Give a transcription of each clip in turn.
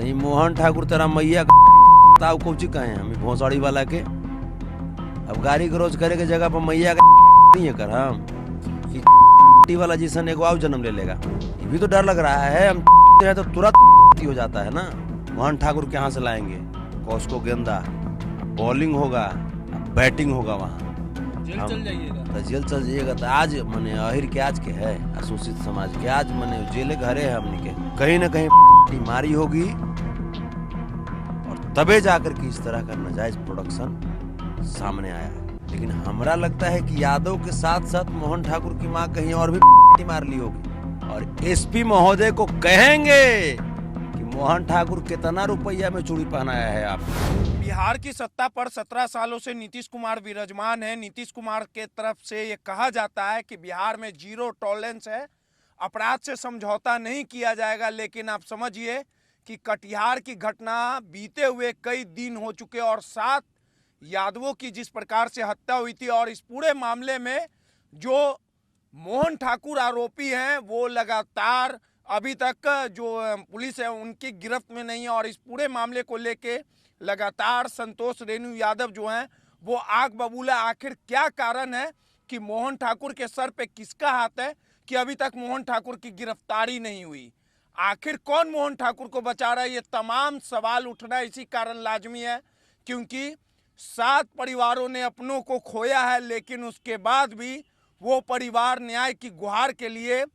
तो ये मोहन ठाकुर तेरा मैया का कोची कहे हम भोसड़ी वाला के अब गाड़ी गरोज करे के जगह पर मैया का नहीं है कर हम कि वाला जिसन एक और जन्म ले लेगा। ये भी तो डर लग रहा है हम है तो तुरंत हो जाता है ना। मोहन ठाकुर के यहाँ से लाएंगे कॉस्को गेंदा, बॉलिंग होगा, बैटिंग होगा, वहाँ जेल चल जाइएगा तो जेल चल जाइएगा। तो आज मने अहिर के आज के है अशोषित समाज के आज मने जेले घरे है हमने के कहीं ना कहीं बीमारी होगी और तबे जाकर के इस तरह का नाजायज प्रोडक्शन सामने आया है। लेकिन हमरा लगता है कि यादव के साथ साथ मोहन ठाकुर की मां कहीं और भी मार ली होगी और एसपी महोदय को कहेंगे कि मोहन ठाकुर कितना रुपया में चूड़ी पहनाया है आप। बिहार की सत्ता पर 17 सालों से नीतीश कुमार विराजमान है। नीतीश कुमार के तरफ से ये कहा जाता है कि बिहार में जीरो टॉलरेंस है, अपराध से समझौता नहीं किया जाएगा। लेकिन आप समझिए कि कटिहार की घटना बीते हुए कई दिन हो चुके और 7 यादवों की जिस प्रकार से हत्या हुई थी और इस पूरे मामले में जो मोहन ठाकुर आरोपी हैं वो लगातार अभी तक जो पुलिस है उनकी गिरफ्त में नहीं है और इस पूरे मामले को लेके लगातार संतोष रेणु यादव जो हैं वो आग बबूला। आखिर क्या कारण है कि मोहन ठाकुर के सर पे किसका हाथ है कि अभी तक मोहन ठाकुर की गिरफ्तारी नहीं हुई? आखिर कौन मोहन ठाकुर को बचा रहा है? ये तमाम सवाल उठना इसी कारण लाजमी है क्योंकि 7 परिवारों ने अपनों को खोया है, लेकिन उसके बाद भी वो परिवार न्याय की गुहार के लिए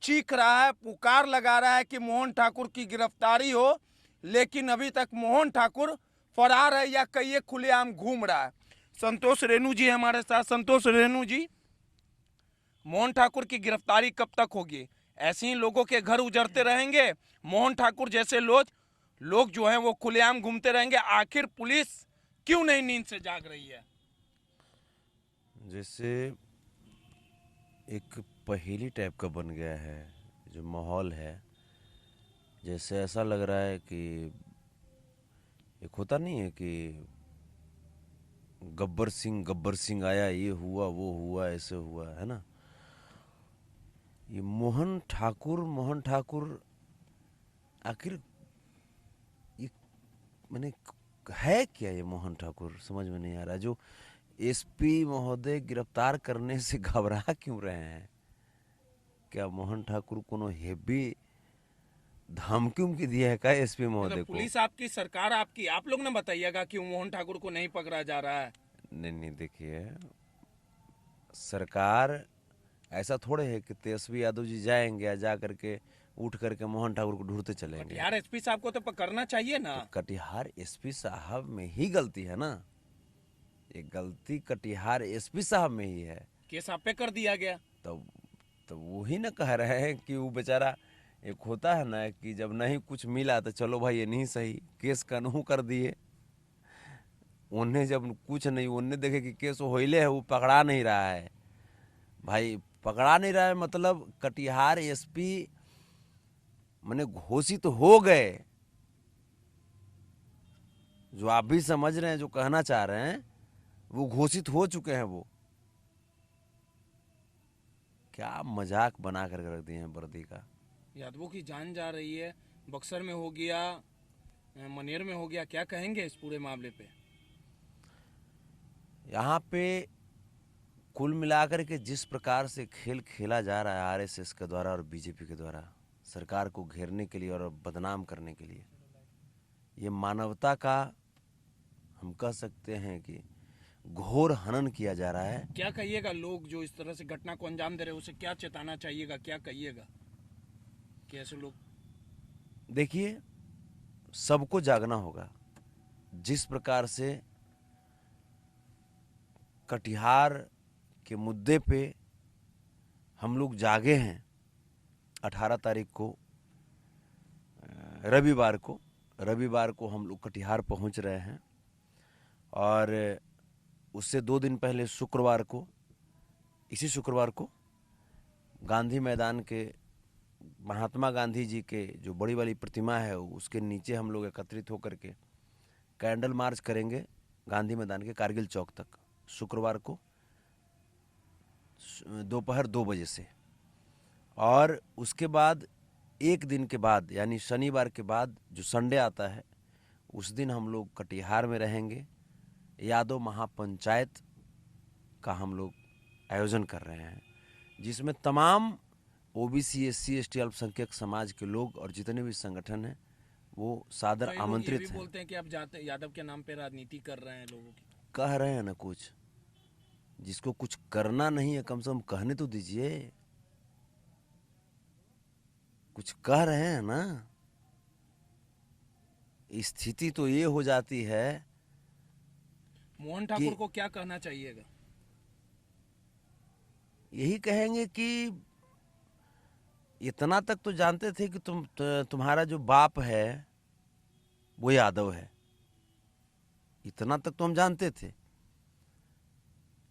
चीख रहा है, पुकार लगा रहा है कि मोहन ठाकुर की गिरफ्तारी हो। लेकिन अभी तक मोहन ठाकुर फरार है या कई खुलेआम घूम रहा है। संतोष रेणु जी हमारे साथ। संतोष रेणु जी, मोहन ठाकुर की गिरफ्तारी कब तक होगी? ऐसे ही लोगों के घर उजड़ते रहेंगे, मोहन ठाकुर जैसे लोग जो हैं वो खुलेआम घूमते रहेंगे? आखिर पुलिस क्यों नहीं नींद से जाग रही है? जैसे एक पहेली टाइप का बन गया है जो माहौल है, जैसे ऐसा लग रहा है कि एक होता नहीं है कि गब्बर सिंह आया, ये हुआ वो हुआ ऐसे हुआ है ना। ये मोहन ठाकुर आखिर ये मैंने है क्या? ये मोहन ठाकुर समझ में नहीं आ रहा। जो एसपी महोदय गिरफ्तार करने से घबरा क्यों रहे हैं? क्या मोहन ठाकुर को हेवी धमकी उमकी दिया है क्या एसपी महोदय को? पुलिस आपकी, सरकार आपकी, आप लोग ने बताइएगा कि मोहन ठाकुर को नहीं पकड़ा जा रहा है। नहीं देखिए, सरकार ऐसा थोड़े है कि तेजस्वी यादव जी जाएंगे जा करके उठ करके मोहन ठाकुर को ढूंढते चलेंगे। कटिहार एसपी साहब को तो पकड़ना चाहिए ना। तो कटिहार एसपी साहब में ही गलती है ना, ये गलती कटिहार एसपी साहब में ही है। केस आप पे कर दिया गया। तो वही ना कह रहे हैं कि वो बेचारा, एक होता है ना कि जब नहीं कुछ मिला तो चलो भाई ये नहीं सही, केस कानून कर दिए। उन्हें जब कुछ नहीं, उन्हें देखे कि केस होइले है, वो पकड़ा नहीं रहा है भाई, पकड़ा नहीं रहा है मतलब कटिहार एसपी मैंने घोषित हो गए। जो आप भी समझ रहे हैं, जो कहना चाह रहे हैं, वो घोषित हो चुके हैं। वो क्या मजाक बना कर रख दिए हैं वर्दी का। यादवों की जान जा रही है, बक्सर में हो गया, मनेर में हो गया, क्या कहेंगे इस पूरे मामले पे? यहाँ पे कुल मिलाकर के जिस प्रकार से खेल खेला जा रहा है आरएसएस के द्वारा और बीजेपी के द्वारा सरकार को घेरने के लिए और बदनाम करने के लिए, ये मानवता का हम कह सकते हैं कि घोर हनन किया जा रहा है। क्या कहिएगा लोग जो इस तरह से घटना को अंजाम दे रहे हैं, उसे क्या चेताना चाहिएगा, क्या कहिएगा कि ऐसे लोग? देखिए, सबको जागना होगा। जिस प्रकार से कटिहार के मुद्दे पे हम लोग जागे हैं 18 तारीख को, रविवार को हम लोग कटिहार पहुंच रहे हैं और उससे 2 दिन पहले इसी शुक्रवार को गांधी मैदान के महात्मा गांधी जी के जो बड़ी वाली प्रतिमा है उसके नीचे हम लोग एकत्रित होकर के कैंडल मार्च करेंगे गांधी मैदान के कारगिल चौक तक, शुक्रवार को दोपहर 2 बजे से। और उसके बाद एक दिन के बाद यानी शनिवार के बाद जो संडे आता है उस दिन हम लोग कटिहार में रहेंगे। यादव महापंचायत का हम लोग आयोजन कर रहे हैं, जिसमें तमाम ओबीसी, एससी, एसटी, अल्पसंख्यक समाज के लोग और जितने भी संगठन हैं वो सादर आमंत्रित हैं। बोलते हैं कि आप यादव के नाम पे राजनीति कर रहे हैं लोगों की। कह रहे हैं ना, कुछ जिसको कुछ करना नहीं है कम से कम कहने तो दीजिए। कुछ कह रहे हैं ना। स्थिति तो ये हो जाती है। मोहन ठाकुर को क्या कहना चाहिएगा? यही कहेंगे कि इतना तक तो जानते थे कि तुम्हारा जो बाप है वो यादव है, इतना तक तो हम जानते थे।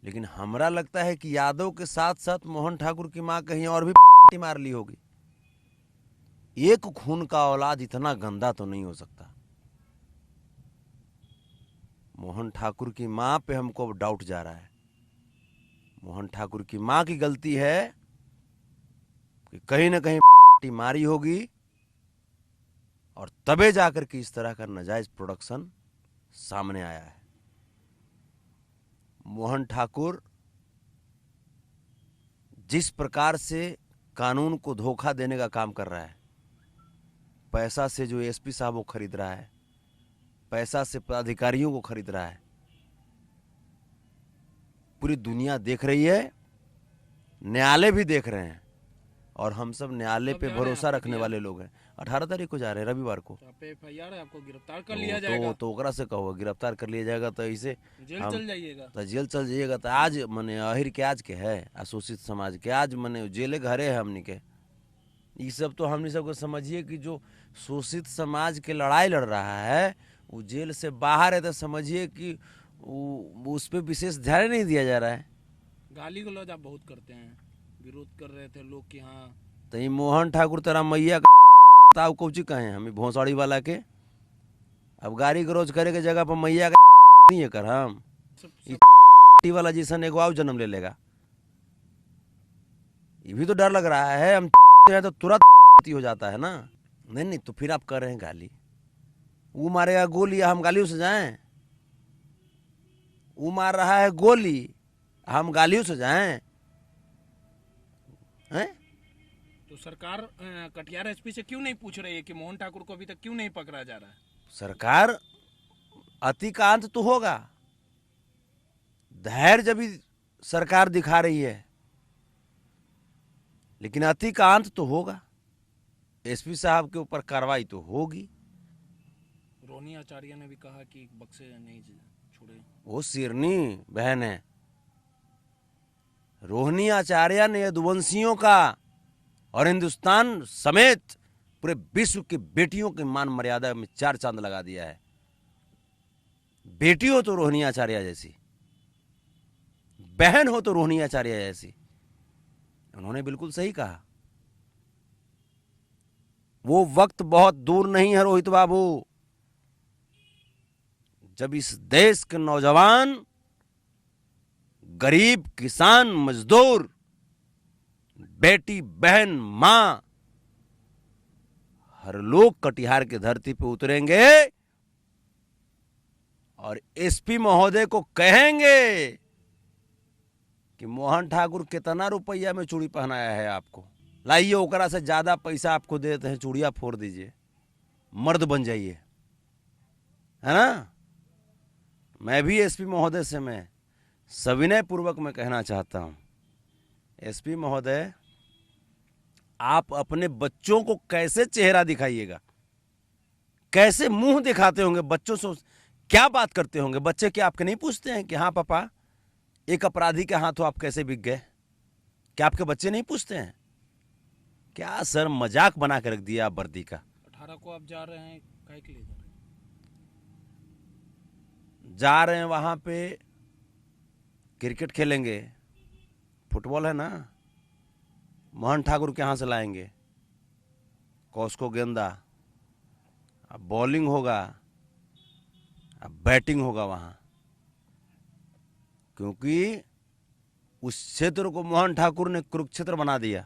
लेकिन हमरा लगता है कि यादव के साथ साथ मोहन ठाकुर की मां कहीं और भी मार ली होगी। एक खून का औलाद इतना गंदा तो नहीं हो सकता। मोहन ठाकुर की मां पे हमको अब डाउट जा रहा है। मोहन ठाकुर की मां की गलती है कि कहीं ना कहीं मारी होगी और तबे जाकर के इस तरह का नाजायज प्रोडक्शन सामने आया है। मोहन ठाकुर जिस प्रकार से कानून को धोखा देने का काम कर रहा है, पैसा से जो एसपी साहब वो खरीद रहा है, पैसा से पदाधिकारियों को खरीद रहा है, पूरी दुनिया देख रही है, न्यायालय भी देख रहे हैं और हम सब न्यायालय पे भरोसा रखने वाले लोग हैं। 18 तारीख को जा रहे हैं, रविवार को। FIR है, आपको गिरफ्तार कर लिया जाएगा। तो ओकरा से कहो गिरफ्तार कर लिया जाएगा तो ऐसे जेल चल जाइएगा। तो जेल चल जाइएगा। तो आज मने अहिर के आज के है, अशोषित समाज के आज मने जेले घरे है हमनी के। ये सब तो हमनी सबको समझिए कि जो शोषित समाज के लड़ाई लड़ रहा है वो जेल से बाहर है, तो समझिए कि उस पर विशेष ध्यान नहीं दिया जा रहा है। गाली गलौज आप बहुत करते हैं, विरोध कर रहे थे लोग कि हाँ। तो ये मोहन ठाकुर तेरा मैया का कौची कहें हमें भोसड़ी वाला के। अब गाड़ी गरोज करे के जगह पर मैया का नहीं है कर हम वाला जैसा एगो आओ जन्म ले लेगा। ये भी तो डर लग रहा है। हम तो तुरंत हो जाता है ना। नहीं तो फिर आप कर रहे हैं गाली। वो मारेगा गोली, हम गालियों से जाएं? वो मार रहा है गोली, हम गालियों से जाएं? हैं? तो सरकार कटिहार एसपी से क्यों नहीं पूछ रही है कि मोहन ठाकुर को अभी तक क्यों नहीं पकड़ा जा रहा है? सरकार अति का अंत तो होगा। धैर्य जब भी सरकार दिखा रही है, लेकिन अति का अंत तो होगा। एसपी साहब के ऊपर कार्रवाई तो होगी। रोहिणी आचार्य ने भी कहा कि बक्से नहीं छोड़े। वो सिरनी बहन है। रोहिणी आचार्य ने यदुवंशियों का और हिंदुस्तान समेत पूरे विश्व की बेटियों की मान मर्यादा में 4 चांद लगा दिया है। बेटी हो तो रोहिणी आचार्य जैसी, बहन हो तो रोहिणी आचार्य जैसी। उन्होंने बिल्कुल सही कहा। वो वक्त बहुत दूर नहीं है रोहित बाबू, जब इस देश के नौजवान, गरीब, किसान, मजदूर, बेटी, बहन, मां, हर लोग कटिहार की धरती पे उतरेंगे और एसपी महोदय को कहेंगे कि मोहन ठाकुर कितना रुपया में चूड़ी पहनाया है आपको, लाइए ओकरा से ज्यादा पैसा आपको देते हैं, चूड़िया फोड़ दीजिए, मर्द बन जाइए, है ना। मैं भी एसपी महोदय से मैं सविनय पूर्वक मैं कहना चाहता हूं, एसपी महोदय आप अपने बच्चों को कैसे चेहरा दिखाइएगा, कैसे मुंह दिखाते होंगे, बच्चों से क्या बात करते होंगे। बच्चे क्या आपके नहीं पूछते हैं कि हाँ पापा एक अपराधी के हाथों आप कैसे बिक गए? क्या आपके बच्चे नहीं पूछते हैं? क्या सर मजाक बना के रख दिया आप वर्दी का। 18 को आप जा रहे हैं, काहे के लिए जा रहे हैं? वहां पे क्रिकेट खेलेंगे, फुटबॉल है ना, मोहन ठाकुर के यहां से लाएंगे, कॉस्को गेंदा, अब बॉलिंग होगा, अब बैटिंग होगा वहां, क्योंकि उस क्षेत्र को मोहन ठाकुर ने कुरुक्षेत्र बना दिया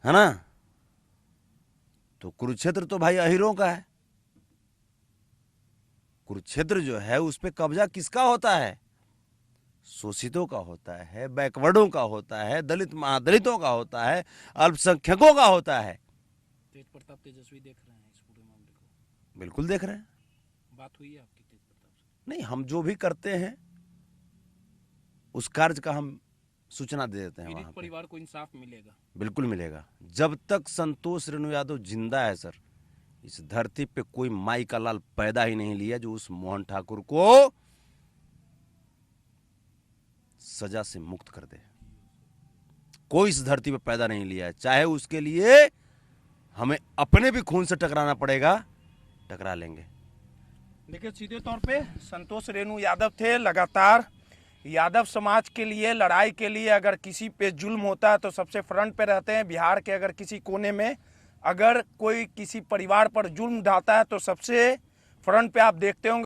है ना। तो कुरुक्षेत्र तो भाई अहीरों का है। कुरुक्षेत्र जो है उस पे कब्जा किसका होता है? शोषितों का होता है, बैकवर्डों का होता है, दलित महादलितों का होता है, अल्पसंख्यकों का होता है। तेज प्रताप तेजस्वी देख रहे हैं इस पूरे मामले को? बिल्कुल देख रहे हैं। बात हुई है आपकी तेज प्रताप से? नहीं, हम जो भी करते हैं उस कार्य का हम सूचना दे देते हैं पीड़ित वहां पे। परिवार को इंसाफ मिलेगा? बिल्कुल मिलेगा। जब तक संतोष रेणु यादव जिंदा है सर, इस धरती पे कोई माई का लाल पैदा ही नहीं लिया जो उस मोहन ठाकुर को सजा से मुक्त कर दे। कोई इस धरती पे पैदा नहीं लिया है। चाहे उसके लिए हमें अपने भी खून से टकराना पड़ेगा, टकरा लेंगे। देखिए, सीधे तौर पे संतोष रेणु यादव थे। लगातार यादव समाज के लिए, लड़ाई के लिए अगर किसी पे जुल्म होता है तो सबसे फ्रंट पे रहते हैं। बिहार के अगर किसी कोने में अगर कोई किसी परिवार पर जुल्म ढाता है तो सबसे फ्रंट पे आप देखते होंगे